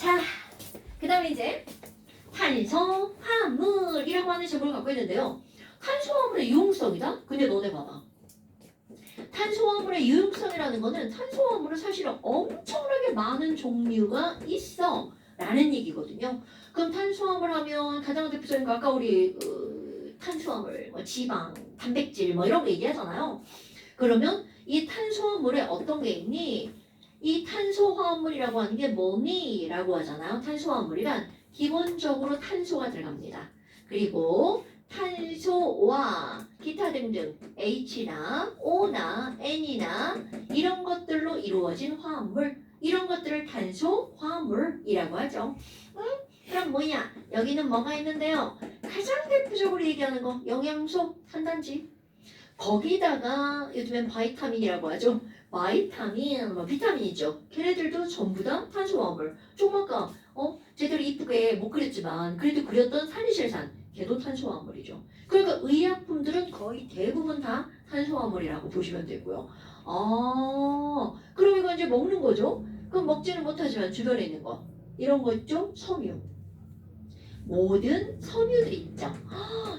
자, 그 다음에 이제 탄소화물이라고 하는 제목을 갖고 있는데요. 탄소화물의 유용성이다? 근데 너네 봐봐. 탄소화물의 유용성이라는 거는 탄소화물은 사실은 엄청나게 많은 종류가 있어 라는 얘기거든요. 그럼 탄수화물 하면 가장 대표적인 거 아까 우리 탄수화물, 뭐 지방, 단백질 뭐 이런 거 얘기하잖아요. 그러면 이 탄수화물에 어떤 게 있니? 이 탄소화물이라고 하는 게 뭐니? 라고 하잖아요. 탄소화물이란 기본적으로 탄소가 들어갑니다. 그리고 탄소와 기타 등등 H나 O나 N이나 이런 것들로 이루어진 화합물, 이런 것들을 탄소화물이라고 하죠. 그럼 뭐냐? 여기는 뭐가 있는데요? 가장 대표적으로 얘기하는 거 영양소, 산단지. 거기다가 요즘엔 바이타민이라고 하죠. 바이타민, 뭐 비타민이죠. 걔네들도 전부 다 탄수화물. 조금 아까 제대로 이쁘게 못 그렸지만 그래도 그렸던 산이실산, 걔도 탄수화물이죠. 그러니까 의약품들은 거의 대부분 다 탄수화물이라고 보시면 되고요. 그럼 이거 이제 먹는 거죠? 그럼 먹지는 못하지만 주변에 있는 거 이런 거 있죠? 섬유. 모든 섬유들이 있죠.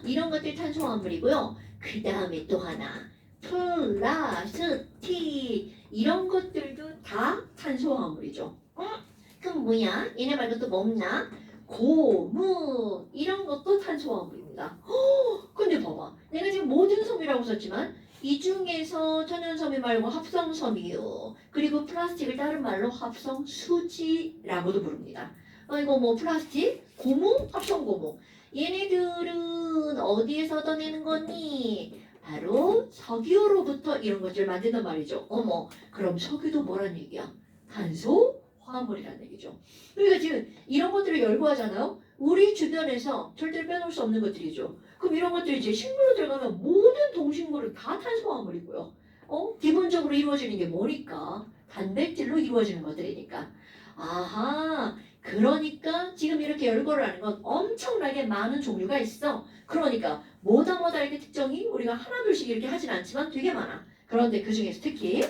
이런 것들이 탄수화물이고요. 그 다음에 또 하나 플라스틱 이런 것들도 다 탄수화물이죠. 그럼 뭐야? 얘네 말고 또 뭐 없나? 고무 이런 것도 탄수화물입니다. 근데 봐봐. 내가 지금 모든 섬유라고 썼지만 이 중에서 천연섬유 말고 합성섬유 그리고 플라스틱을 다른 말로 합성수지라고도 부릅니다. 이거 뭐 플라스틱, 고무, 합성고무 얘네들은 어디에서 얻어내는 거니? 바로 석유로부터 이런 것들을 만든단 말이죠. 어머, 그럼 석유도 뭐란 얘기야? 탄소 화합물이라는 얘기죠. 그러니까 지금 이런 것들을 열거하잖아요. 우리 주변에서 절대로 빼놓을 수 없는 것들이죠. 그럼 이런 것들이 이제 식물로 들어가면 모든 동식물은 다 탄수화물이고요. 기본적으로 이루어지는 게 뭐니까? 단백질로 이루어지는 것들이니까. 아하, 그러니까 지금 이렇게 열거를 하는 건 엄청나게 많은 종류가 있어. 그러니까 뭐다 이렇게 특정이 우리가 하나둘씩 이렇게 하진 않지만 되게 많아. 그런데 그 중에서 특히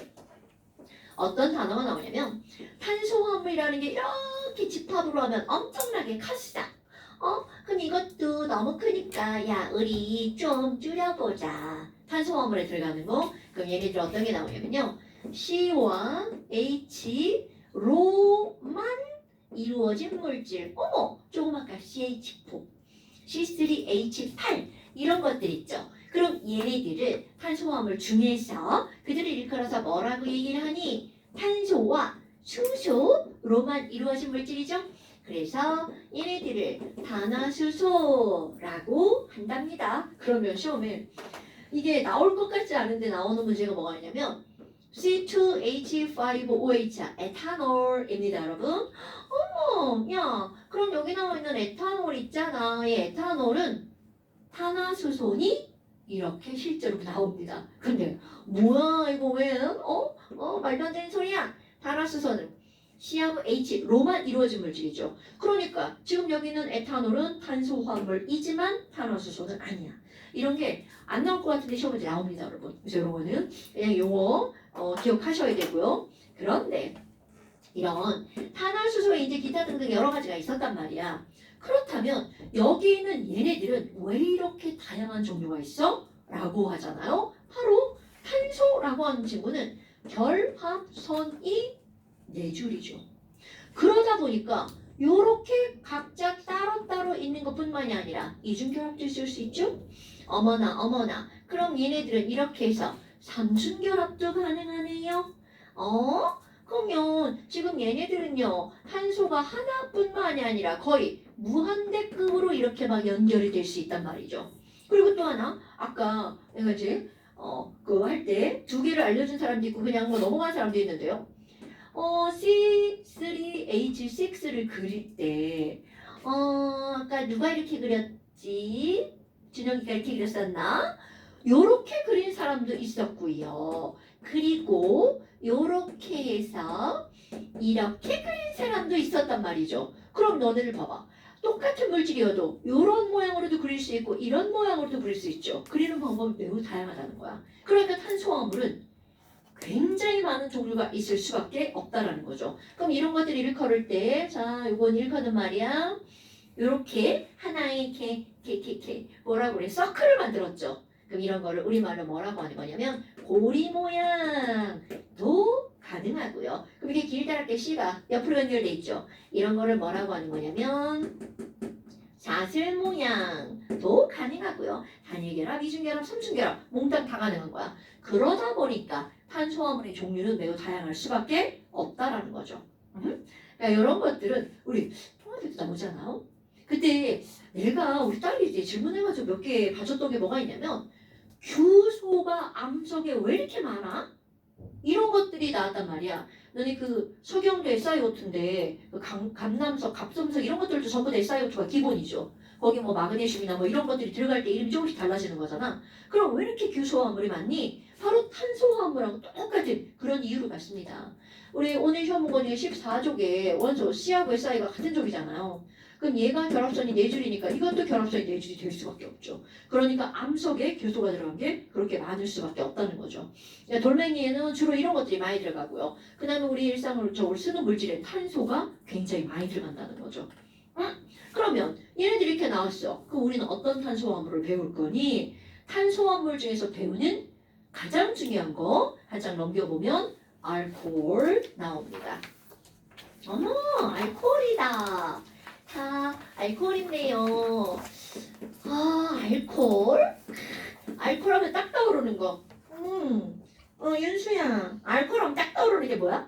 어떤 단어가 나오냐면 탄수화물이라는 게 이렇게 집합으로 하면 엄청나게 컸어. 그럼 이것도 너무 크니까 야 우리 좀 줄여보자. 탄수화물에 들어가는 거. 그럼 얘네들 어떤 게 나오냐면요. C와 H로만 이루어진 물질. 어머, 조금 아까 CH4, C3H8 이런 것들 있죠. 그럼 얘네들을 탄수화물 중에서 그들을 일컬어서 뭐라고 얘기를 하니? 탄소와 수소로만 이루어진 물질이죠. 그래서 얘네들을 탄화수소라고 한답니다. 그러면 시험에 이게 나올 것 같지 않은데 나오는 문제가 뭐가 있냐면 C2H5OH 에탄올입니다, 여러분. 야, 그럼 여기 나와 있는 에탄올 있잖아. 이 에탄올은 탄화수소니? 이렇게 실제로 나옵니다. 근데 뭐야 이거 왜? 말도 안 되는 소리야. 탄화수소는 C하고 H로만 이루어진 물질이죠. 그러니까 지금 여기는 에탄올은 탄소화물이지만 탄화수소는 아니야. 이런 게 안 나올 것 같은데 시험에 나옵니다, 여러분. 그래서 이런 거는 그냥 용어 기억하셔야 되고요. 그런데 이런 탄화수소에 이제 기타 등등 여러 가지가 있었단 말이야. 그렇다면 여기 있는 얘네들은 왜 이렇게 다양한 종류가 있어? 라고 하잖아요. 바로 탄소라고 하는 친구는 결합선이 4줄이죠. 그러다 보니까 요렇게 각자 따로따로 있는 것뿐만이 아니라 이중결합도 있을 수 있죠. 어머나 그럼 얘네들은 이렇게 해서 삼중결합도 가능하네요. 그러면 지금 얘네들은요 탄소가 하나뿐만이 아니라 거의 무한대급으로 이렇게 막 연결이 될 수 있단 말이죠. 그리고 또 하나 아까 내가 이제 그거 할 때 2개를 알려준 사람도 있고 그냥 뭐 넘어간 사람도 있는데요. C3H6를 그릴 때 아까 누가 이렇게 그렸지? 준영이가 이렇게 그렸었나? 요렇게 그린 사람도 있었고요. 그리고 요렇게 해서 이렇게 그린 사람도 있었단 말이죠. 그럼 너네들 봐봐. 똑같은 물질이어도 이런 모양으로도 그릴 수 있고 이런 모양으로도 그릴 수 있죠. 그리는 방법이 매우 다양하다는 거야. 그러니까 탄수화물은 굉장히 많은 종류가 있을 수밖에 없다라는 거죠. 그럼 이런 것들 일컬을 때, 자, 이건 일컬은 말이야. 이렇게 하나의 뭐라고 그래? 서클을 만들었죠. 그럼 이런 거를 우리말로 뭐라고 하는 거냐면 고리 모양도 가능하고요. 그럼 이게 길다랗게 C가 옆으로 연결돼 있죠. 이런 거를 뭐라고 하는 거냐면 사슬 모양도 가능하고요. 단일결합, 이중결합, 삼중결합 몽땅 다 가능한 거야. 그러다 보니까 탄소화물의 종류는 매우 다양할 수밖에 없다라는 거죠. 그러니까 이런 것들은 우리 통화 때도 나오잖아요. 그때 내가 우리 딸이 이제 질문해가지고 몇 개 봐줬던 게 뭐가 있냐면 규소가 암석에 왜 이렇게 많아? 이런 것들이 나왔단 말이야. 너네 그 석영도 SiO2인데 그 감남석, 갑섬석 이런 것들도 전부 다 SiO2가 기본이죠. 거기 뭐 마그네슘이나 뭐 이런 것들이 들어갈 때 이름이 조금씩 달라지는 거잖아. 그럼 왜 이렇게 규소화물이 많니? 바로 탄소화물하고 똑같은 그런 이유로 같습니다. 우리 오늘 시험 문건 중에 14족에 원소 C하고 Si가 같은 족이잖아요. 그럼 얘가 결합선이 4줄이니까 이것도 결합선이 4줄이 될 수밖에 없죠. 그러니까 암석에 규소가 들어간 게 그렇게 많을 수밖에 없다는 거죠. 돌멩이에는 주로 이런 것들이 많이 들어가고요. 그 다음에 우리 일상적으로 쓰는 물질에 탄소가 굉장히 많이 들어간다는 거죠. 그러면 얘네들이 이렇게 나왔어. 그럼 우리는 어떤 탄소화물을 배울 거니? 탄소화물 중에서 배우는 가장 중요한 거 한 장 넘겨보면 알코올 나옵니다. 어머, 알코올이다. 자, 알코올인데요. 아, 알코올? 알코올 하면 딱 떠오르는 거. 윤수야. 알코올 하면 딱 떠오르는 게 뭐야?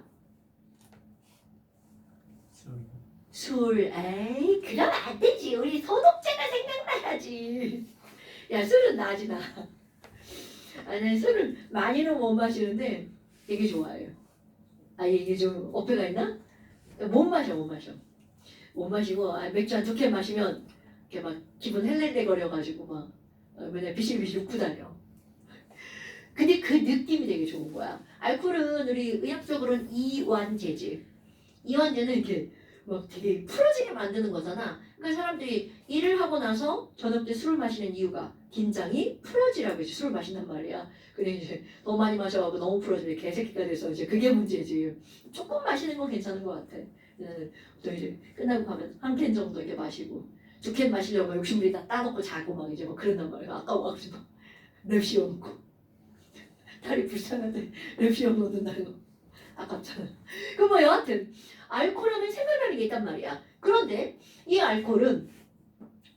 술. 에이, 그러면 안 되지. 우리 소독제가 생각나야지. 야, 술은 나지 나. 아니, 술을 많이는 못 마시는데 되게 좋아해요. 아, 이게 좀 어폐가 있나? 못 마셔. 못 마시고 맥주 한 2캔 마시면 이렇게 막 기분 헬레레거려가지고 막 맨날 비실비실 웃고 다녀. 근데 그 느낌이 되게 좋은 거야. 알코올은 우리 의학적으로는 이완제지. 이완제는 이렇게 막 되게 풀어지게 만드는 거잖아. 그러니까 사람들이 일을 하고 나서 저녁 때 술을 마시는 이유가 긴장이 풀어지라고 이제 술을 마신단 말이야. 근데 이제 더 많이 마셔가지고 너무 풀어지면 개새끼가 돼서 이제 그게 문제지. 조금 마시는 건 괜찮은 것 같아. 또 이제 끝나고 가면 한 캔 정도 이렇게 마시고 2캔 마시려고 욕심부리 다 따놓고 자고 막 이제 막 그런단 말이야. 아까워가지고 랩 씌워놓고 다리 불쌍한데 랩 씌워놓는다고 아깝잖아. 그 뭐 여하튼 알코올하면 생각나는 게 있단 말이야. 그런데 이 알코올은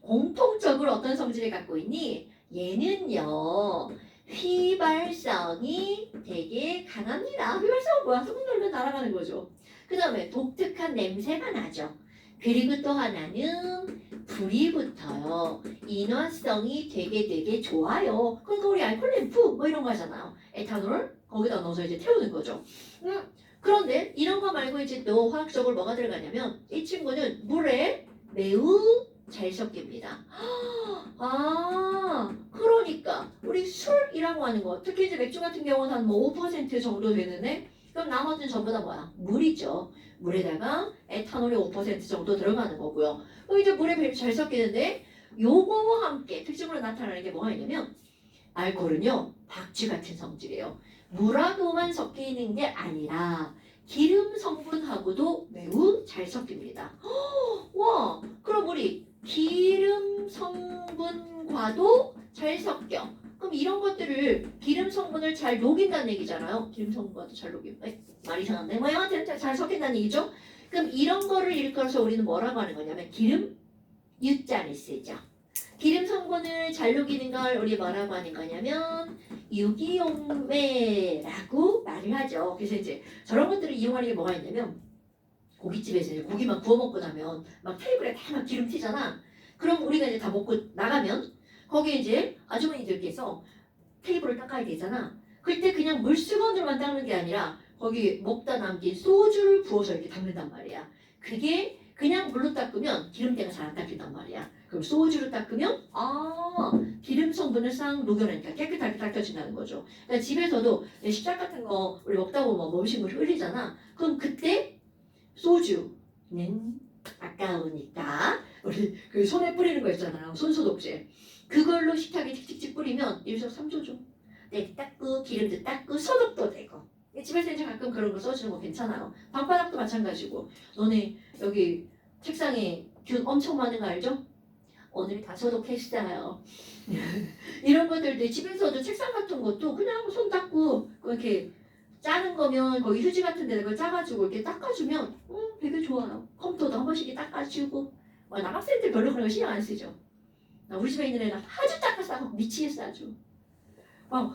공통적으로 어떤 성질을 갖고 있니? 얘는요 휘발성이 되게 강합니다. 휘발성은 뭐야? 소금 넣으면 날아가는 거죠. 그 다음에 독특한 냄새가 나죠. 그리고 또 하나는 불이 붙어요. 인화성이 되게 좋아요. 그러니까 우리 알코올 램프 뭐 이런 거 하잖아요. 에탄올 거기다 넣어서 이제 태우는 거죠. 그런데 이런 거 말고 이제 또 화학적으로 뭐가 들어가냐면 이 친구는 물에 매우 잘 섞입니다. 아, 그러니까 우리 술이라고 하는 거, 특히 이제 맥주 같은 경우는 한 뭐 5% 정도 되는데, 그럼 나머지는 전부 다 뭐야? 물이죠. 물에다가 에탄올이 5% 정도 들어가는 거고요. 그럼 이제 물에 매우 잘 섞이는데, 요거와 함께 특징으로 나타나는 게 뭐가 있냐면, 알코올은요 박쥐 같은 성질이에요. 물하고만 섞이는 게 아니라 기름 성분하고도 매우 잘 섞입니다. 와, 그럼 우리 기름 성분과도 잘 섞여. 그럼 이런 것들을 기름 성분을 잘 녹인다는 얘기잖아요. 기름 성분과도 잘 녹여. 말이 이상한데 뭐 여하튼 잘 섞인다는 얘기죠. 그럼 이런 거를 일컬어서 우리는 뭐라고 하는 거냐면 기름 유자를 쓰죠. 기름 성분을 잘 녹이는 걸 우리 뭐라고 하는 거냐면 유기용매라고 말을 하죠. 그래서 이제 저런 것들을 이용하는 게 뭐가 있냐면 고깃집에서 이제 고기만 구워 먹고 나면 막 테이블에 다 막 기름 튀잖아. 그럼 우리가 이제 다 먹고 나가면 거기에 이제 아주머니들께서 테이블을 닦아야 되잖아. 그때 그냥 물수건으로만 닦는 게 아니라 거기 먹다 남긴 소주를 부어서 이렇게 닦는단 말이야. 그게 그냥 물로 닦으면 기름때가 잘 안 닦인단 말이야. 그럼 소주로 닦으면 기름 성분을 싹 녹여내니까 깨끗하게 닦여진다는 거죠. 그러니까 집에서도 식탁 같은 거 우리 먹다 보면 뭐 음식물 흘리잖아. 그럼 그때 소주는 아까우니까 우리 그 손에 뿌리는 거 있잖아요. 손소독제. 그걸로 식탁에 틱틱틱 뿌리면 일석삼조죠. 네, 닦고 기름도 닦고 소독도 되고. 집에서 이제 가끔 그런 거 써주는 거 괜찮아요. 방바닥도 마찬가지고. 너네 여기 책상에 균 엄청 많은 거 알죠? 오늘 다 소독했어요. 이런 것들도 집에서도 책상 같은 것도 그냥 손 닦고 이렇게 짜는 거면 거기 휴지 같은 데다 그걸 짜가지고 이렇게 닦아주면 되게 좋아요. 컴퓨터도 한 번씩 이렇게 닦아주고. 남학생들 별로 그런 거 신경 안 쓰죠. 우리 집에 있는 애는 아주 닦아서 미치겠어 아주.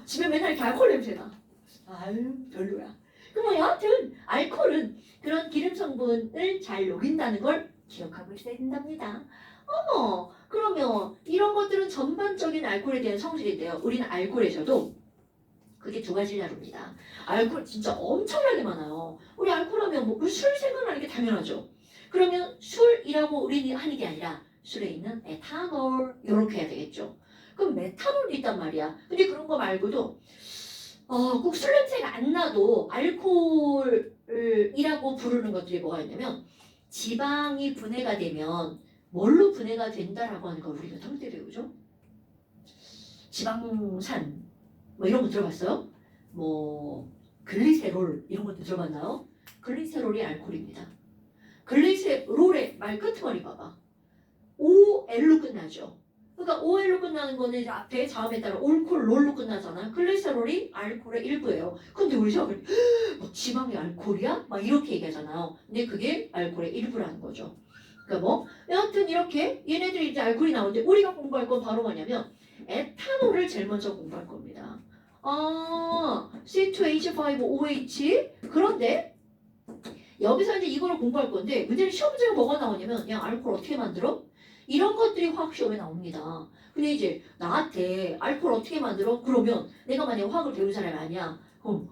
집에 맨날 이렇게 알코올 냄새 나. 아유 별로야. 그럼 여하튼 알코올은 그런 기름 성분을 잘 녹인다는 걸 기억하고 있어야 된답니다. 그러면 이런 것들은 전반적인 알코올에 대한 성질인데요. 우리는 알코올에서도 그게 두 가지를 다룹니다. 알코올 진짜 엄청나게 많아요. 우리 알코올 하면 술 생각나는 게 당연하죠. 그러면 술이라고 우리는 하는 게 아니라 술에 있는 에탄올 이렇게 해야 되겠죠. 그럼 메탄올이 있단 말이야. 근데 그런 거 말고도 꼭 술 냄새가 안 나도 알코올이라고 부르는 것들이 뭐가 있냐면 지방이 분해가 되면 뭘로 분해가 된다라고 하는 거 우리가 탐때 배우죠. 지방산 이런 거 들어봤어요? 글리세롤 이런 것도 들어봤나요? 글리세롤이 알코올입니다. 글리세롤의 말 끝머리 봐봐. OL로 끝나죠. 그러니까 OL로 끝나는 거는 이제 앞에 자음에 따라 올콜 롤로 끝나잖아요. 글리세롤이 알코올의 일부예요. 근데 우리 시험을 지방이 알코올이야? 이렇게 얘기하잖아요. 근데 그게 알코올의 일부라는 거죠. 그러니까 여하튼 이렇게 얘네들이 이제 알코올이 나오는데 우리가 공부할 건 바로 뭐냐면 에탄올을 제일 먼저 공부할 겁니다. C2H5OH. 그런데 여기서 이제 이거를 공부할 건데 문제는 시험 문제가 뭐가 나오냐면 야 알코올 어떻게 만들어? 이런 것들이 화학 시험에 나옵니다. 근데 이제 나한테 알코올 어떻게 만들어? 그러면 내가 만약에 화학을 배운 사람이 아니야. 그럼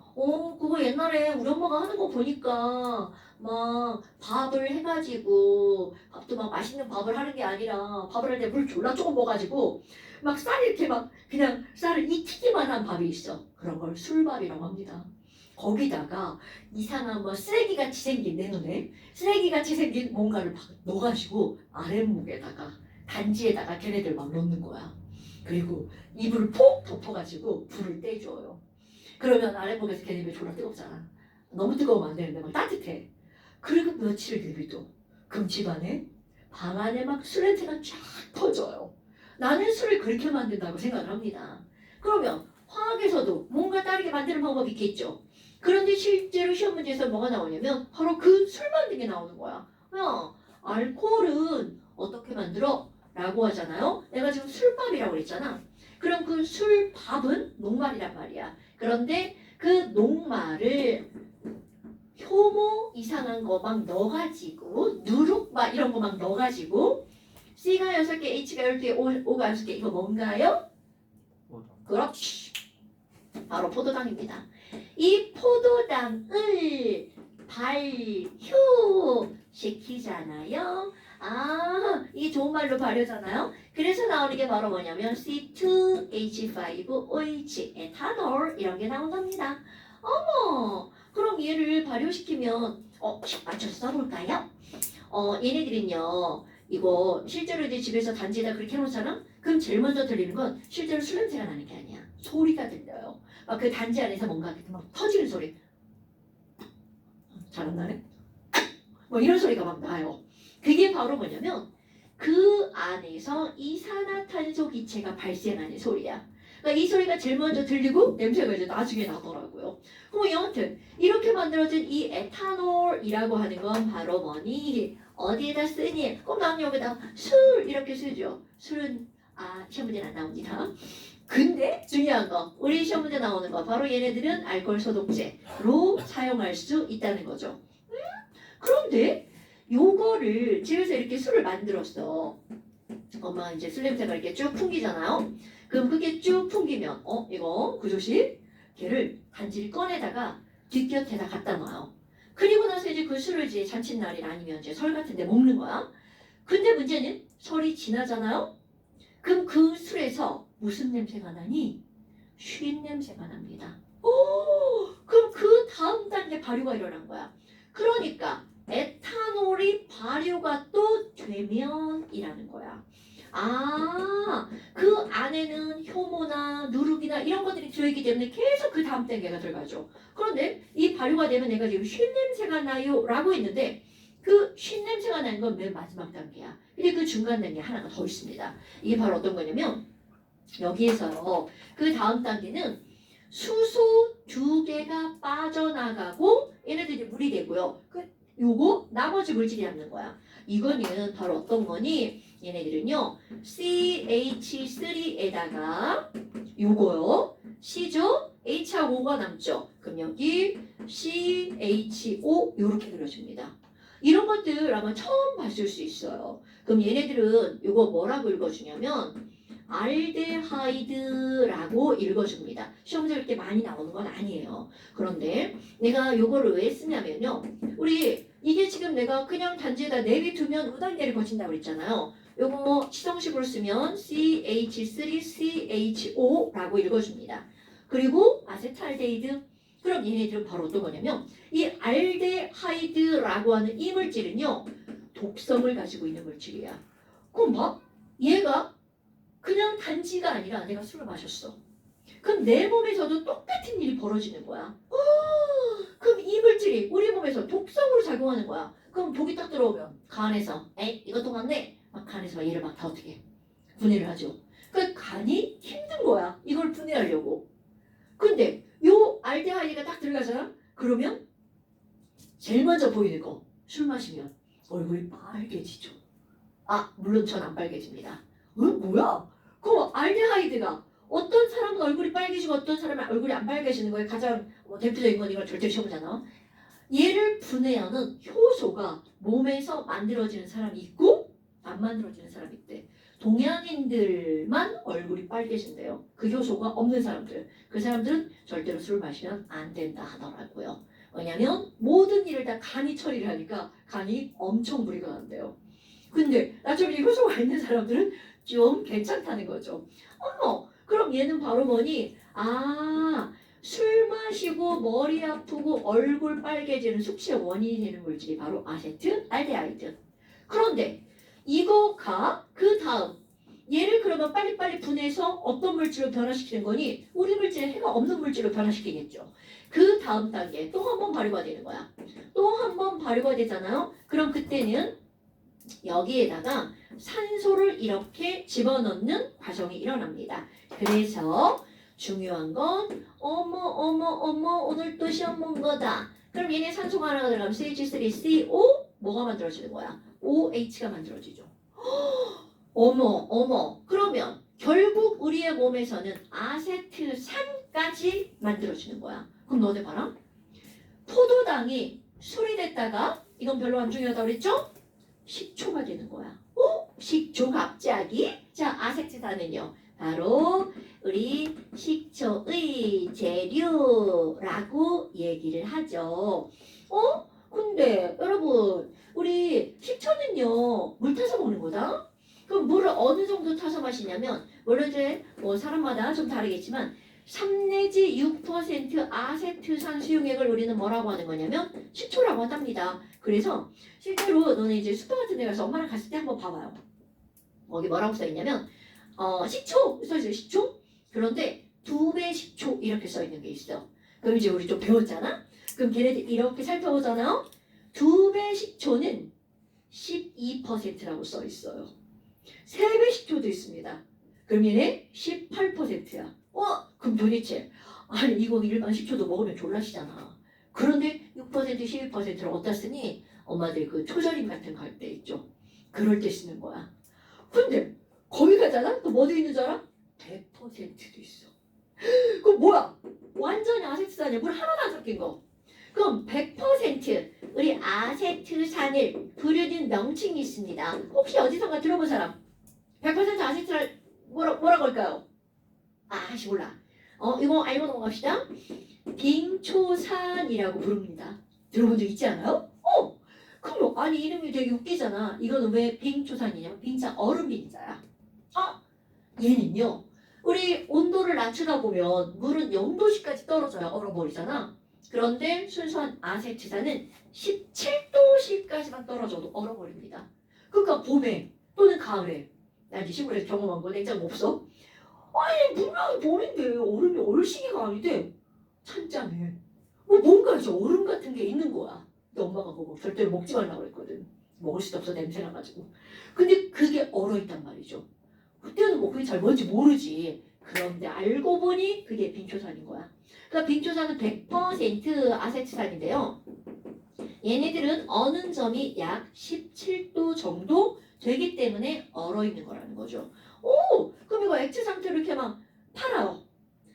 그거 옛날에 우리 엄마가 하는 거 보니까 막 밥을 해가지고 밥도 막 맛있는 밥을 하는 게 아니라 밥을 할 때 물 졸라 조금 먹어가지고 막 쌀 이렇게 막 그냥 쌀을 익히기만 한 밥이 있어. 그런 걸 술밥이라고 합니다. 거기다가 이상한 쓰레기같이 생긴 내 눈에 쓰레기같이 생긴 뭔가를 막 넣어가지고 아랫목에다가 단지에다가 걔네들 막 넣는 거야. 그리고 이불을 폭 덮어가지고 불을 떼줘요. 그러면 아랫목에서 걔네들 졸라 뜨겁잖아. 너무 뜨거우면 안 되는데 막 따뜻해. 그리고 며칠을 내비둬. 그럼 집안에 방 안에 막 술 냄새가 쫙 퍼져요. 나는 술을 그렇게 만든다고 생각을 합니다. 그러면 화학에서도 뭔가 다르게 만드는 방법이 있겠죠. 그런데 실제로 시험 문제에서 뭐가 나오냐면 바로 그 술 만든 게 나오는 거야. 알코올은 어떻게 만들어? 라고 하잖아요. 내가 지금 술밥이라고 그랬잖아. 그럼 그 술밥은 녹말이란 말이야. 그런데 그 녹말을 효모 이상한 거 막 넣어가지고 누룩 막 이런 거 막 넣어가지고 C가 6개, H가 12개, O가 6개 이거 뭔가요? 그렇지. 바로 포도당입니다. 이 포도당을 발효시키잖아요. 이게 좋은 말로 발효잖아요. 그래서 나오는 게 바로 뭐냐면 C2H5OH, 에탄올 이런 게 나온답니다. 그럼 얘를 발효시키면 맞춰서 써볼까요? 얘네들은요. 이거 실제로 이제 집에서 단지에다 그렇게 해놓잖아? 그럼 제일 먼저 들리는 건 실제로 술 냄새가 나는 게 아니야. 소리가 들려요. 그 단지 안에서 뭔가 막 터지는 소리. 잘 안 나네? 이런 소리가 막 나요. 그게 바로 뭐냐면 그 안에서 이산화탄소 기체가 발생하는 소리야. 그러니까 이 소리가 제일 먼저 들리고 냄새가 이제 나중에 나더라고요. 그럼 여하튼 이렇게 만들어진 이 에탄올이라고 하는 건 바로 뭐니? 어디에다 쓰니? 그럼 나는 여기다 술 이렇게 쓰죠. 술은 시험 문제는 안 나옵니다. 근데 중요한 거 우리 시험 문제 나오는 거 바로 얘네들은 알코올 소독제로 사용할 수 있다는 거죠. 그런데 요거를 집에서 이렇게 술을 만들었어. 엄마 이제 술 냄새가 이렇게 쭉 풍기잖아요. 그럼 그게 쭉 풍기면 이거 구조식 걔를 단지를 꺼내다가 뒷곁에다 갖다 놔요. 그리고 나서 이제 그 술을 이제 잔칫날이나 아니면 이제 설 같은 데 먹는 거야. 근데 문제는 설이 지나잖아요. 그럼 그 술에서 무슨 냄새가 나니? 쉰 냄새가 납니다. 그럼 그 다음 단계 발효가 일어난 거야. 그러니까 에탄올이 발효가 또 되면이라는 거야. 그 안에는 효모나 누룩이나 이런 것들이 들어있기 때문에 계속 그 다음 단계가 들어가죠. 그런데 이 발효가 되면 내가 지금 쉰 냄새가 나요 라고 했는데 그 쉰 냄새가 나는 건 맨 마지막 단계야. 근데 그 중간 단계 하나가 더 있습니다. 이게 바로 어떤 거냐면 여기에서요. 그 다음 단계는 수소 2개가 빠져나가고 얘네들이 물이 되고요. 요거 나머지 물질이 남는 거야. 이거는 바로 어떤 거니? 얘네들은요. CH3에다가 요거요. C죠? H하고 O가 남죠. 그럼 여기 CHO 요렇게 그려줍니다. 이런 것들 아마 처음 봤을 수 있어요. 그럼 얘네들은 요거 뭐라고 읽어주냐면 알데하이드라고 읽어줍니다. 시험에서 이렇게 많이 나오는 건 아니에요. 그런데 내가 요거를 왜 쓰냐면요. 우리 이게 지금 내가 그냥 단지에다 내비두면 우단계를 거친다고 그랬잖아요. 요거 치성식으로 쓰면 CH3CHO라고 읽어줍니다. 그리고 아세트알데히드. 그럼 얘네들은 바로 어떤 거냐면 이 알데하이드라고 하는 이 물질은요. 독성을 가지고 있는 물질이야. 그럼 봐. 얘가 그냥 단지가 아니라 내가 술을 마셨어. 그럼 내 몸에서도 똑같은 일이 벌어지는 거야. 그럼 이 물질이 우리 몸에서 독성으로 작용하는 거야. 그럼 독이 딱 들어오면 간에서 에이 이것도 맞네. 막 간에서 얘를 막 다 어떻게 분해를 하죠. 그 간이 힘든 거야. 이걸 분해하려고. 근데 요 알데하이드가 딱 들어가잖아. 그러면 제일 먼저 보이는 거 술 마시면 얼굴이 빨개지죠. 아 물론 전 안 빨개집니다. 뭐야? 그 알데하이드가 어떤 사람은 얼굴이 빨개지고 어떤 사람은 얼굴이 안 빨개지는 거에 가장 대표적인 건 이걸 절대 시험이잖아. 얘를 분해하는 효소가 몸에서 만들어지는 사람이 있고 안 만들어지는 사람이 있대. 동양인들만 얼굴이 빨개진대요. 그 효소가 없는 사람들. 그 사람들은 절대로 술을 마시면 안 된다 하더라고요. 왜냐면 모든 일을 다 간이 처리를 하니까 간이 엄청 무리가 난대요. 근데 나처럼 이 효소가 있는 사람들은 좀 괜찮다는 거죠. 그럼 얘는 바로 뭐니? 술 마시고 머리 아프고 얼굴 빨개지는 숙취의 원인이 되는 물질이 바로 아세트알데하이드. 그런데 이거가 그 다음 얘를 그러면 빨리빨리 분해서 어떤 물질로 변화시키는 거니? 우리 물질에 해가 없는 물질로 변화시키겠죠. 그 다음 단계 또 한 번 발효가 되는 거야. 또 한 번 발효가 되잖아요. 그럼 그때는 여기에다가 산소를 이렇게 집어넣는 과정이 일어납니다. 그래서 중요한 건 어머 오늘 또 시험 본 거다. 그럼 얘네 산소가 하나가 들어가면 CH3CO 뭐가 만들어지는 거야? OH가 만들어지죠. 어머 그러면 결국 우리의 몸에서는 아세트산까지 만들어지는 거야. 그럼 너네 봐라. 포도당이 술이 됐다가 이건 별로 안 중요하다고 그랬죠? 식초가 되는 거야. 식초 갑자기? 자, 아세트산은요. 바로 우리 식초의 재료라고 얘기를 하죠. 근데 여러분 우리 식초는요. 물 타서 먹는 거다. 그럼 물을 어느 정도 타서 마시냐면 물론 이제 사람마다 좀 다르겠지만 3 내지 6% 아세트산 수용액을 우리는 뭐라고 하는 거냐면 식초라고 한답니다. 그래서 실제로 너네 이제 슈퍼 같은 데 가서 엄마랑 갔을 때 한번 봐봐요. 거기 뭐라고 써있냐면 식초 써있어요. 식초. 그런데 2배 식초 이렇게 써있는 게 있어. 그럼 이제 우리 좀 배웠잖아. 그럼 걔네들 이렇게 살펴보잖아요. 2배 식초는 12%라고 써있어요. 3배 식초도 있습니다. 그럼 얘네 18%야. 그럼 도대체 아니 이거 일반 식초도 먹으면 졸라시잖아. 그런데 6% 12%를 어디다 쓰니? 엄마들 그 초절임 같은 거 할 때 있죠. 그럴 때 쓰는 거야. 근데 거기 가잖아? 또 뭐도 있는 줄 알아? 100%도 있어. 그럼 뭐야? 완전히 아세트산이야. 물 하나도 안 섞인 거. 그럼 100% 우리 아세트산을 부르는 명칭이 있습니다. 혹시 어디선가 들어본 사람? 100% 아세트를 뭐라고 할까요? 몰라. 이거 알고 넘어갑시다. 빙초산이라고 부릅니다. 들어본 적 있지 않아요? 그럼 아니 이름이 되게 웃기잖아. 이거는 왜 빙초산이냐면 빙자 얼음 빙자야. 얘는요. 우리 온도를 낮추다 보면 물은 0도씨까지 떨어져야 얼어버리잖아. 그런데 순수한 아세트산은 17도씨까지만 떨어져도 얼어버립니다. 그러니까 봄에 또는 가을에 나 이제 시골에서 경험한 거 냉장고 없어? 아니 분명히 봄인데 얼음이 얼 시기가 아닌데 찬짜네. 뭐 뭔가 이제 얼음 같은 게 있는 거야. 근데 엄마가 그거 절대로 먹지 말라고 그랬거든. 먹을 수도 없어 냄새 나가지고. 근데 그게 얼어 있단 말이죠. 그때는 뭐 그게 잘 뭔지 모르지. 그런데 알고 보니 그게 빙초산인 거야. 그러니까 빙초산은 100% 아세트산인데요. 얘네들은 어는 점이 약 17도 정도 되기 때문에 얼어 있는 거라는 거죠. 오, 그럼 이거 액체 상태로 이렇게 막 팔아요.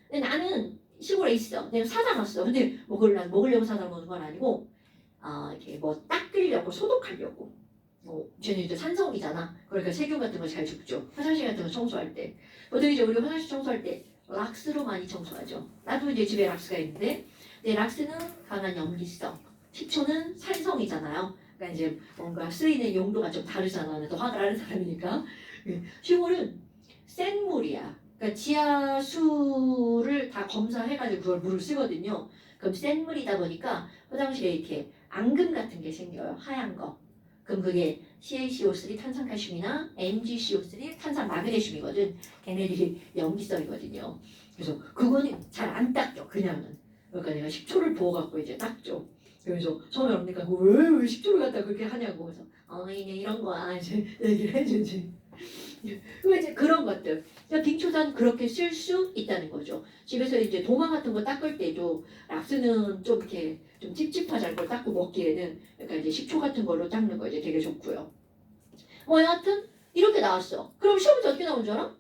근데 나는 시골에 있어. 내가 사다 놨어. 근데 먹으려고 사다 놓은 건 아니고, 이렇게 뭐 닦으려고 소독하려고. 쟤는 이제 산성이잖아. 그러니까 세균 같은 거 잘 죽죠. 화장실 같은 거 청소할 때. 보통 이제 우리 화장실 청소할 때 락스로 많이 청소하죠. 나도 이제 집에 락스가 있는데, 근데 락스는 강한 염기성, 식초는 산성이잖아요. 그러니까 이제 뭔가 쓰이는 용도가 좀 다르잖아. 또 화가 나는 사람이니까. 시골은 센 물이야. 그러니까 지하수를 다 검사해가지고 그걸 물을 쓰거든요. 그럼 센 물이다 보니까 화장실에 이렇게 앙금 같은 게 생겨요. 하얀 거. 그럼 그게 CaCO3 탄산칼슘이나 MgCO3 탄산 마그네슘이거든. 걔네들이 염기성이거든요. 그래서 그거는 잘 안 닦여 그냥은. 그러니까 내가 식초를 부어갖고 이제 닦죠. 그래서 처음에 언니가 왜 식초를 갖다 그렇게 하냐고. 그래서 이제 이런 거야 이제 얘기를 해주지. 그 이제 그런 것들. 그러니까 빙초산 그렇게 쓸 수 있다는 거죠. 집에서 이제 도마 같은 거 닦을 때도 락스는 좀 이렇게 좀 찝찝하지 걸 닦고 먹기에는 약간 이제 식초 같은 걸로 닦는 거 이제 되게 좋고요. 뭐 여하튼 이렇게 나왔어. 그럼 시험 문제 어떻게 나온 줄 알아?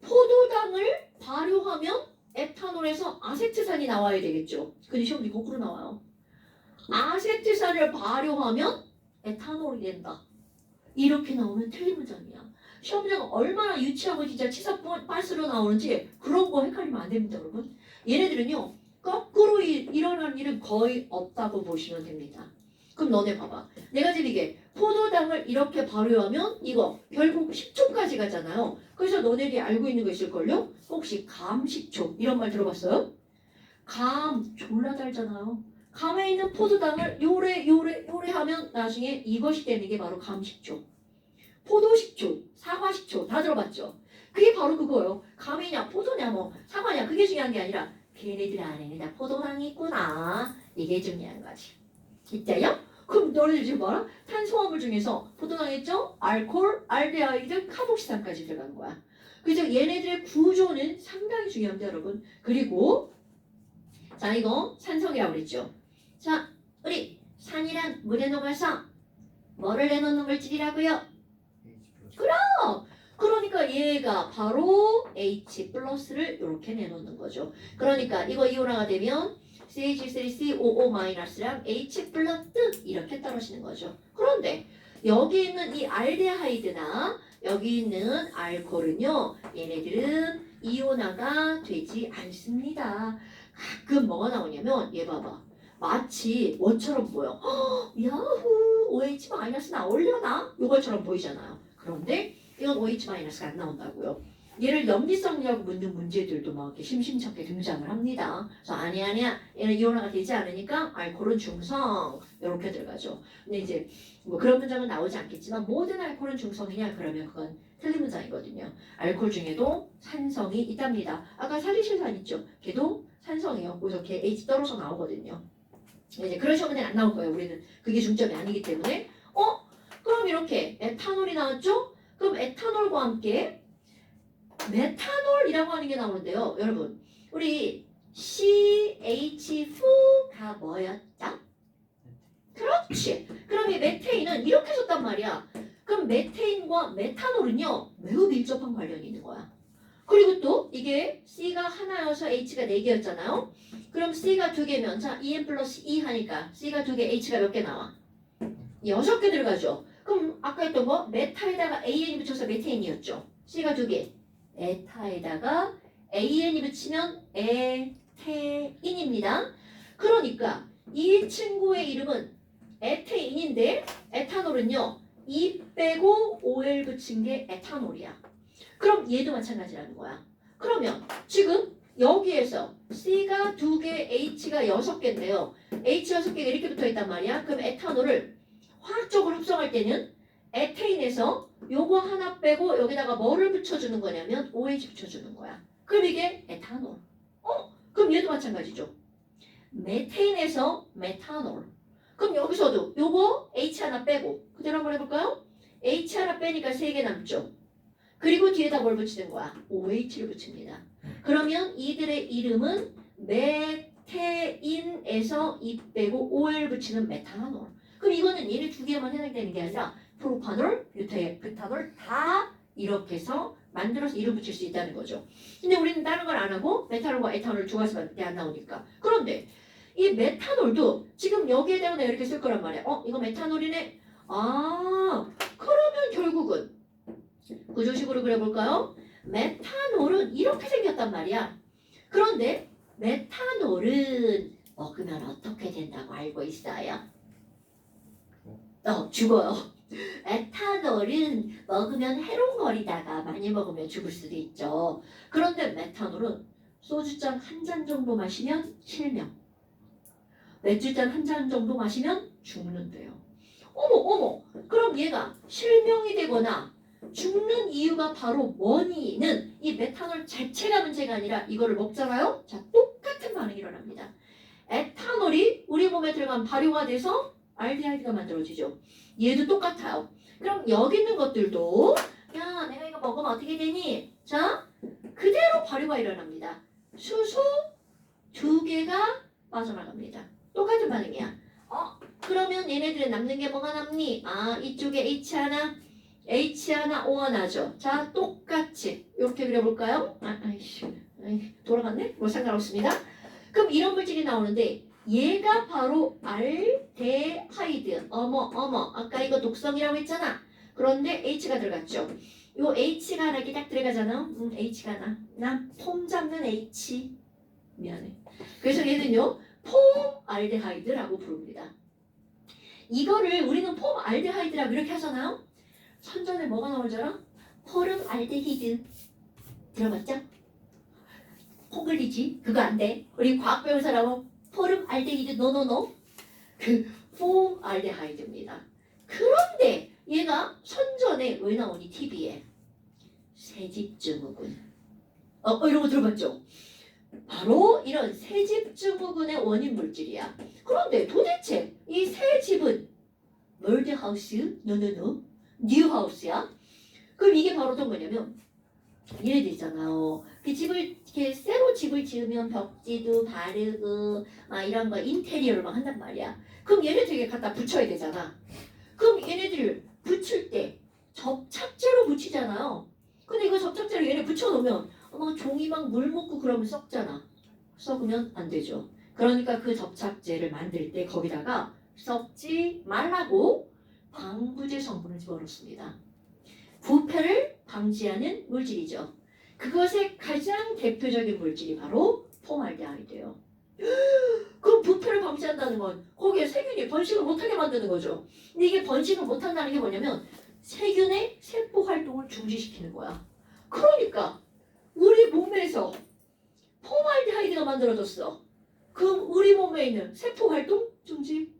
포도당을 발효하면 에탄올에서 아세트산이 나와야 되겠죠. 근데 시험 문제 거꾸로 나와요. 아세트산을 발효하면 에탄올이 된다. 이렇게 나오면 틀린 문장이야. 시험 문제가 얼마나 유치하고 진짜 치사 빠스로 나오는지 그런 거 헷갈리면 안 됩니다, 여러분. 얘네들은요, 거꾸로 일어나는 일은 거의 없다고 보시면 됩니다. 그럼 너네 봐봐. 내가 지금 이게 포도당을 이렇게 발효하면 이거 결국 식초까지 가잖아요. 그래서 너네들이 알고 있는 거 있을걸요? 혹시 감식초 이런 말 들어봤어요? 감 졸라 달잖아요. 감에 있는 포도당을 요래 하면 나중에 이것이 되는 게 바로 감식초. 포도식초, 사과식초 다 들어봤죠? 그게 바로 그거예요. 감이냐 포도냐 뭐 사과냐 그게 중요한 게 아니라 걔네들 안에는 다 포도당이 있구나. 이게 중요한 거지. 있자요? 그럼 너네들 지금 봐라. 탄수화물 중에서 포도당 있죠? 알코올, 알데하이드, 카복시산까지 들어가는 거야. 그래서 얘네들의 구조는 상당히 중요합니다, 여러분. 그리고 자 이거 산성이라고 그랬죠. 자 우리 산이란 물에 녹아서 뭐를 내놓는 물질이라고요? 그러니까 얘가 바로 H 플러스를 이렇게 내놓는 거죠. 그러니까 이거 이온화가 되면 CH3COO-랑 H 플러스 이렇게 떨어지는 거죠. 그런데 여기 있는 이 알데하이드나 여기 있는 알코올은요. 얘네들은 이온화가 되지 않습니다. 가끔 뭐가 나오냐면 얘 봐봐. 마치 뭐처럼 보여. 야후 OH 마이너스 나오려나? 이것처럼 보이잖아요. 그런데 이건 OH-가 안 나온다고요. 얘를 염기성이라고 묻는 문제들도 막 이렇게 심심찮게 등장을 합니다. 그래서 아니야 얘는 이온화가 되지 않으니까 알코올은 중성 이렇게 들어가죠. 근데 이제 뭐 그런 문장은 나오지 않겠지만 모든 알코올은 중성이냐 그러면 그건 틀린 문장이거든요. 알코올 중에도 산성이 있답니다. 아까 살리실산 있죠? 걔도 산성이에요. 그래서 걔 H 떨어져 나오거든요. 이제 그런 시험은 안 나올 거예요. 우리는 그게 중점이 아니기 때문에 그럼 이렇게 에탄올이 나왔죠? 그럼 에탄올과 함께 메탄올이라고 하는 게 나오는데요. 여러분, 우리 CH4가 뭐였죠? 그렇지. 그럼 이 메테인은 이렇게 썼단 말이야. 그럼 메테인과 메탄올은요. 매우 밀접한 관련이 있는 거야. 그리고 또 이게 C가 하나여서 H가 4개였잖아요. 그럼 C가 2개면 자 EN 플러스 E 하니까 C가 2개, H가 몇 개 나와? 6개 들어가죠. 그럼 아까 했던 거 메타에다가 AN이 붙여서 메테인이었죠. C가 2개. 에타에다가 AN이 붙이면 에테인입니다. 그러니까 이 친구의 이름은 에테인인데 에탄올은요. 2 빼고 OL 붙인 게 에탄올이야. 그럼 얘도 마찬가지라는 거야. 그러면 지금 여기에서 C가 2개, H가 6개인데요. H 6개가 이렇게 붙어있단 말이야. 그럼 에탄올을 화학적으로 합성할 때는 에테인에서 요거 하나 빼고 여기다가 뭐를 붙여주는 거냐면 OH 붙여주는 거야. 그럼 이게 에탄올. 그럼 얘도 마찬가지죠. 메테인에서 메탄올. 그럼 여기서도 요거 H 하나 빼고 그대로 한번 해볼까요? H 하나 빼니까 3개 남죠. 그리고 뒤에다 뭘 붙이는 거야? OH를 붙입니다. 그러면 이들의 이름은 메테인에서 이 빼고 OL 붙이는 메탄올. 그럼 이거는 얘네 두 개만 해당되는 게 아니라 프로파놀, 뷰타놀 다 이렇게 해서 만들어서 이름 붙일 수 있다는 거죠. 근데 우리는 다른 걸 안 하고 메탄올과 에탄올 두 가지밖에 안 나오니까. 그런데 이 메탄올도 지금 여기에 대고 내가 이렇게 쓸 거란 말이야. 이거 메탄올이네. 그러면 결국은 구조식으로 그려볼까요? 메탄올은 이렇게 생겼단 말이야. 그런데 메탄올은 먹으면 어떻게 된다고 알고 있어요? 죽어요. 에탄올은 먹으면 해롱거리다가 많이 먹으면 죽을 수도 있죠. 그런데 메탄올은 소주잔 한 잔 정도 마시면 실명. 맥주잔 한 잔 정도 마시면 죽는데요. 어머. 그럼 얘가 실명이 되거나 죽는 이유가 바로 뭐니는 이 메탄올 자체가 문제가 아니라 이거를 먹잖아요. 자, 똑같은 반응이 일어납니다. 에탄올이 우리 몸에 들어간 발효가 돼서 알데하이드가 만들어지죠. 얘도 똑같아요. 그럼 여기 있는 것들도 야, 내가 이거 먹으면 어떻게 되니? 자, 그대로 발효가 일어납니다. 수소 2개가 빠져나갑니다. 똑같은 반응이야. 그러면 얘네들은 남는 게 뭐가 남니? 이쪽에 H 하나, O 하나죠. 자, 똑같이 이렇게 그려볼까요? 돌아갔네? 뭐 상관없습니다. 그럼 이런 물질이 나오는데 얘가 바로 알데하이드. 어머. 아까 이거 독성이라고 했잖아. 그런데 H가 들어갔죠. 요 H가 하나 이렇게 딱 들어가잖아. H가 하나. 나 폼 잡는 H. 미안해. 그래서 얘는요. 폼알데하이드라고 부릅니다. 이거를 우리는 폼알데하이드라고 이렇게 하잖아요. 선전에 뭐가 나오잖아? 포름알데히드. 들어봤죠? 콩글리지? 그거 안 돼. 우리 과학 배운 사람은 포름알데히드 노노노. 그 폼알데하이드입니다. 그런데 얘가 선전에 왜 나오니? TV에 세집증후군. 이런 거 들어봤죠? 바로 이런 세집증후군의 원인 물질이야. 그런데 도대체 이 세집은 멀드하우스? 노노노. 뉴하우스야. 그럼 이게 바로 어떤 거냐면 얘네들 있잖아요. 그 집을 이렇게 새로 집을 지으면 벽지도 바르고 막 이런 거 인테리어를 막 한단 말이야. 그럼 얘네들에게 갖다 붙여야 되잖아. 그럼 얘네들을 붙일 때 접착제로 붙이잖아요. 근데 이거 접착제로 얘네 붙여놓으면 종이 막 물 묻고 그러면 썩잖아. 썩으면 안 되죠. 그러니까 그 접착제를 만들 때 거기다가 썩지 말라고 방부제 성분을 집어넣습니다. 부패를 방지하는 물질이죠. 그것의 가장 대표적인 물질이 바로 폼알데하이드예요. 그럼 부패를 방지한다는 건 거기에 세균이 번식을 못하게 만드는 거죠. 근데 이게 번식을 못한다는 게 뭐냐면 세균의 세포 활동을 중지시키는 거야. 그러니까 우리 몸에서 폼알데하이드가 만들어졌어. 그럼 우리 몸에 있는 세포 활동 중지.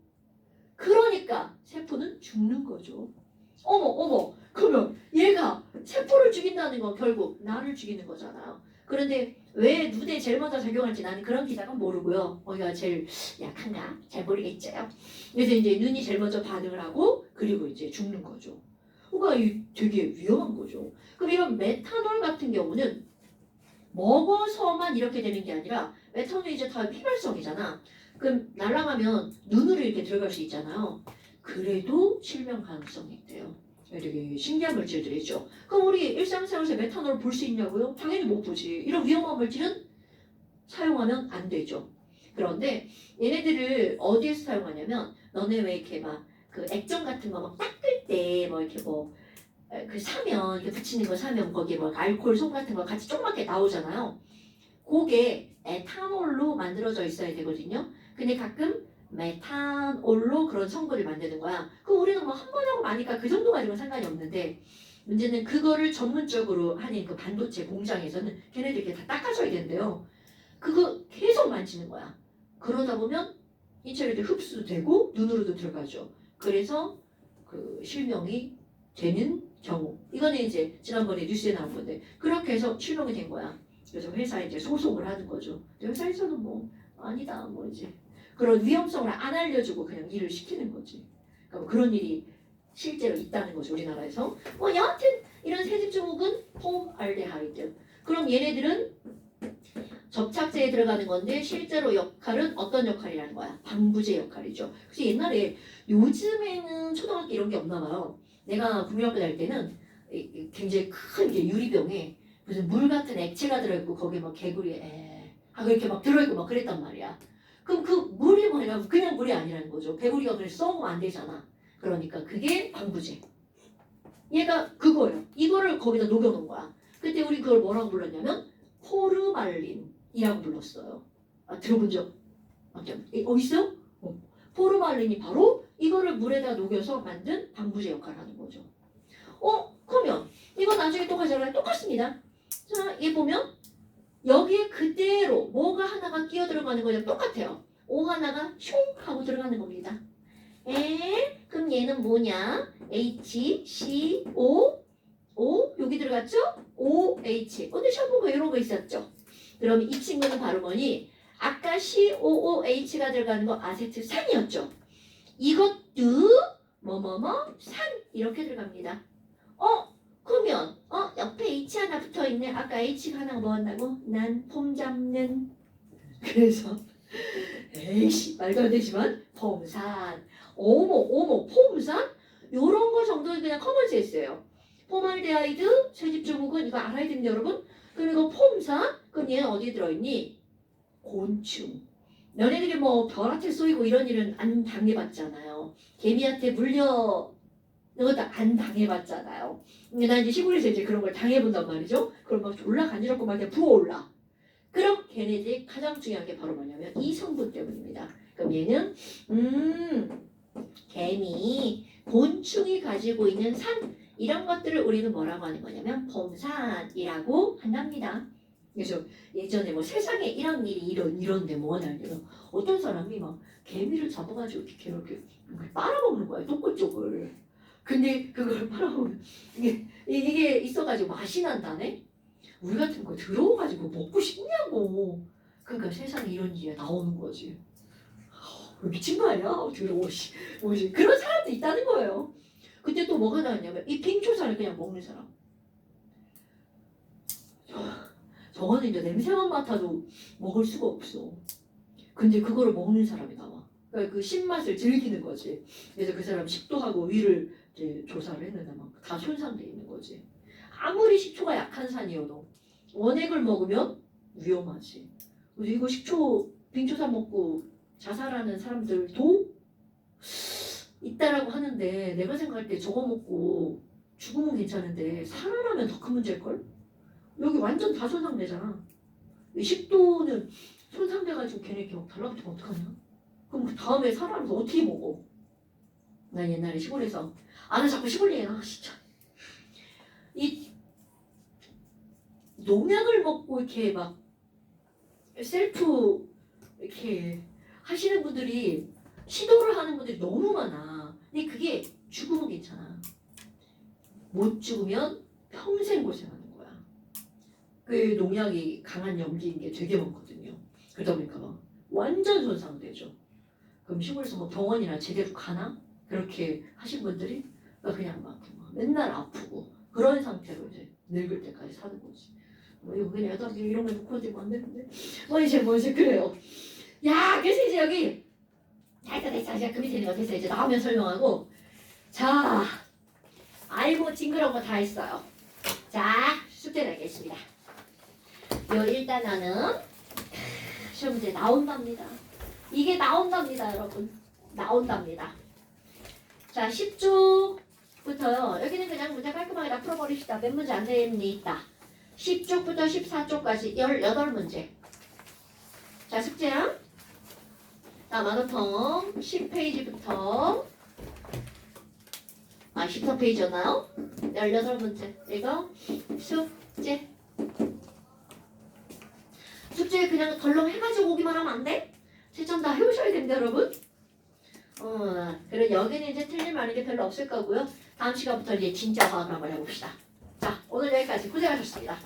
그러니까 세포는 죽는 거죠. 어머. 그러면 얘가 세포를 죽인다는 건 결국 나를 죽이는 거잖아요. 그런데 왜 눈에 제일 먼저 작용할지 나는 그런 기사가 모르고요. 어디가 제일 약한가? 잘 모르겠죠. 그래서 이제 눈이 제일 먼저 반응을 하고 그리고 이제 죽는 거죠. 그러니까 되게 위험한 거죠. 그럼 이런 메탄올 같은 경우는 먹어서만 이렇게 되는 게 아니라 메탄올이 이제 다 휘발성이잖아. 그럼 날아가면 눈으로 이렇게 들어갈 수 있잖아요. 그래도 실명 가능성이 있대요. 되게 신기한 물질들이죠. 그럼 우리 일상생활에서 메탄올을 볼 수 있냐고요? 당연히 못 보지. 이런 위험한 물질은 사용하면 안 되죠. 그런데 얘네들을 어디에서 사용하냐면 너네 왜 이렇게 막 그 액정 같은 거 막 닦을 때 뭐 이렇게 그 사면 이렇게 붙이는 거 사면 거기에 뭐 알코올 솜 같은 거 같이 조그맣게 나오잖아요. 그게 에탄올로 만들어져 있어야 되거든요. 근데 가끔 메탄올로 그런 성분을 만드는 거야. 그럼 우리는 뭐 한 번 하고 마니까 그 정도 가지고는 상관이 없는데 문제는 그거를 전문적으로 하는 그 반도체 공장에서는 걔네들 이렇게 다 닦아줘야 된대요. 그거 계속 만지는 거야. 그러다 보면 이 체류도 흡수되고 눈으로도 들어가죠. 그래서 그 실명이 되는 경우. 이거는 이제 지난번에 뉴스에 나온 건데 그렇게 해서 실명이 된 거야. 그래서 회사에 이제 소송을 하는 거죠. 회사에서는 뭐 아니다 뭐 이제 그런 위험성을 안 알려주고 그냥 일을 시키는 거지. 그러니까 그런 일이 실제로 있다는 거죠 우리나라에서. 여하튼 이런 세집주목은 폼알데하이드. 그럼 얘네들은 접착제에 들어가는 건데 실제로 역할은 어떤 역할이라는 거야? 방부제 역할이죠. 그래서 옛날에 요즘에는 초등학교 이런 게 없나 봐요. 내가 국민학교 다닐 때는 굉장히 큰 이제 유리병에 무슨 물 같은 액체가 들어있고 거기에 막 개구리 하고 이렇게 막 들어있고 막 그랬단 말이야. 그럼 그 물이 뭐냐면 그냥 물이 아니라는 거죠. 개구리가 그냥 썩으면 안 되잖아. 그러니까 그게 방부제. 얘가 그거예요. 이거를 거기다 녹여놓은 거야. 그때 우리 그걸 뭐라고 불렀냐면 포르말린이라고 불렀어요. 들어본 적 있어요? 포르말린이 바로 이거를 물에다 녹여서 만든 방부제 역할을 하는 거죠. 그러면 이거 나중에 또 가져가면 똑같습니다. 자, 얘 보면 여기에 그대로 뭐가 하나가 끼어 들어가는 거랑 똑같아요. O 하나가 슝 하고 들어가는 겁니다. 그럼 얘는 뭐냐? H, C, O, 여기 들어갔죠? O, H. 오늘 시험 본 거 이런 거 있었죠? 그럼 이 친구는 바로 뭐니? 아까 COOH가 들어가는 거 아세트산이었죠? 이것도 산 이렇게 들어갑니다. 그러면 옆에 H 하나 붙어있네. 아까 H가 하나가 뭐 한다고? 난 폼 잡는. 그래서 에이씨 말도 안 되지만 폼산. 어머 폼산? 요런 거 정도는 그냥 커먼센스예요. 포말데하이드 세집주목은 이거 알아야 됩니다 여러분. 그럼 이거 폼산? 그럼 얘는 어디에 들어있니? 곤충. 너네들이 뭐 벼한테 쏘이고 이런 일은 안 당해봤잖아요. 개미한테 물려 이것도 안 당해봤잖아요. 근데 난 이제 시골에서 이제 그런 걸 당해본단 말이죠. 그럼 막 졸라 간지럽고 막 부어올라. 그럼 걔네들이 가장 중요한 게 바로 뭐냐면 이 성분 때문입니다. 그럼 얘는 개미, 곤충이 가지고 있는 산 이런 것들을 우리는 뭐라고 하는 거냐면 폼산이라고 한답니다. 그래서 예전에 뭐 세상에 이런 일이 이런데 뭐가 날려면 어떤 사람이 막 개미를 잡아가지고 이렇게 빨아먹는 거야 똥꼬 쪽을. 근데 그걸 빨아먹으면 이게 있어가지고 맛이 난다네. 우리 같은 거 들어가지고 먹고 싶냐고. 그러니까 세상에 이런 일이 나오는 거지. 미친 거 아니야? 더러워. 뭐지? 그런 사람도 있다는 거예요. 근데 또 뭐가 나왔냐면 이 빙초산을 그냥 먹는 사람. 저거는 이제 냄새만 맡아도 먹을 수가 없어. 근데 그거를 먹는 사람이 나와. 그러니까 그 신맛을 즐기는 거지. 그래서 그 사람 식도하고 위를 이제 조사를 했는데 막 다 손상돼 있는 거지. 아무리 식초가 약한 산이어도 원액을 먹으면 위험하지. 이거 식초 빙초산 먹고 자살하는 사람들도 있다라고 하는데 내가 생각할 때 저거 먹고 죽으면 괜찮은데 살아나면 더 큰 문제일걸? 여기 완전 다 손상되잖아. 식도는 손상돼가지고 걔네 이렇게 막 달라붙으면 어떡하냐? 그럼 그 다음에 살아나서 어떻게 먹어? 난 옛날에 시골에서 나 자꾸 시골 얘기나 진짜 이 농약을 먹고 이렇게 막 셀프 이렇게 하시는 분들이 시도를 하는 분들이 너무 많아. 근데 그게 죽으면 괜찮아. 못 죽으면 평생 고생하는 거야. 그 농약이 강한 염기인 게 되게 많거든요. 그러다 보니까 막 완전 손상되죠. 그럼 시골에서 뭐 병원이나 제대로 가나? 그렇게 하신 분들이 그냥 막 맨날 아프고 그런 상태로 이제 늙을 때까지 사는 거지. 이거 그냥 애들 이런 거 놓고 되면 안 되는데 이제 그래요. 야 그래서 이제 여기 됐어 이제 그 밑에 있는 거 됐어. 이제 나오면 설명하고. 자 알고 징그러운 거 다 했어요. 자 숙제 내겠습니다. 요 일단 나는 시험 문제 나온답니다. 이게 나온답니다 여러분. 나온답니다. 자 10쪽부터요. 여기는 그냥 문제 깔끔하게 다 풀어버립시다. 몇 문제 안 되니 있다. 10쪽부터 14쪽까지 18문제. 자 숙제랑 만화통 10페이지부터 14페이지였나요? 18문제. 이거 숙제. 숙제 그냥 덜렁 해가지고 오기만 하면 안 돼? 채점 다 해오셔야 됩니다 여러분. 그리고 여기는 이제 틀린 많은 게 별로 없을 거고요. 다음 시간부터 이제 진짜 화학을 한번 해봅시다. 자, 오늘 여기까지 고생하셨습니다.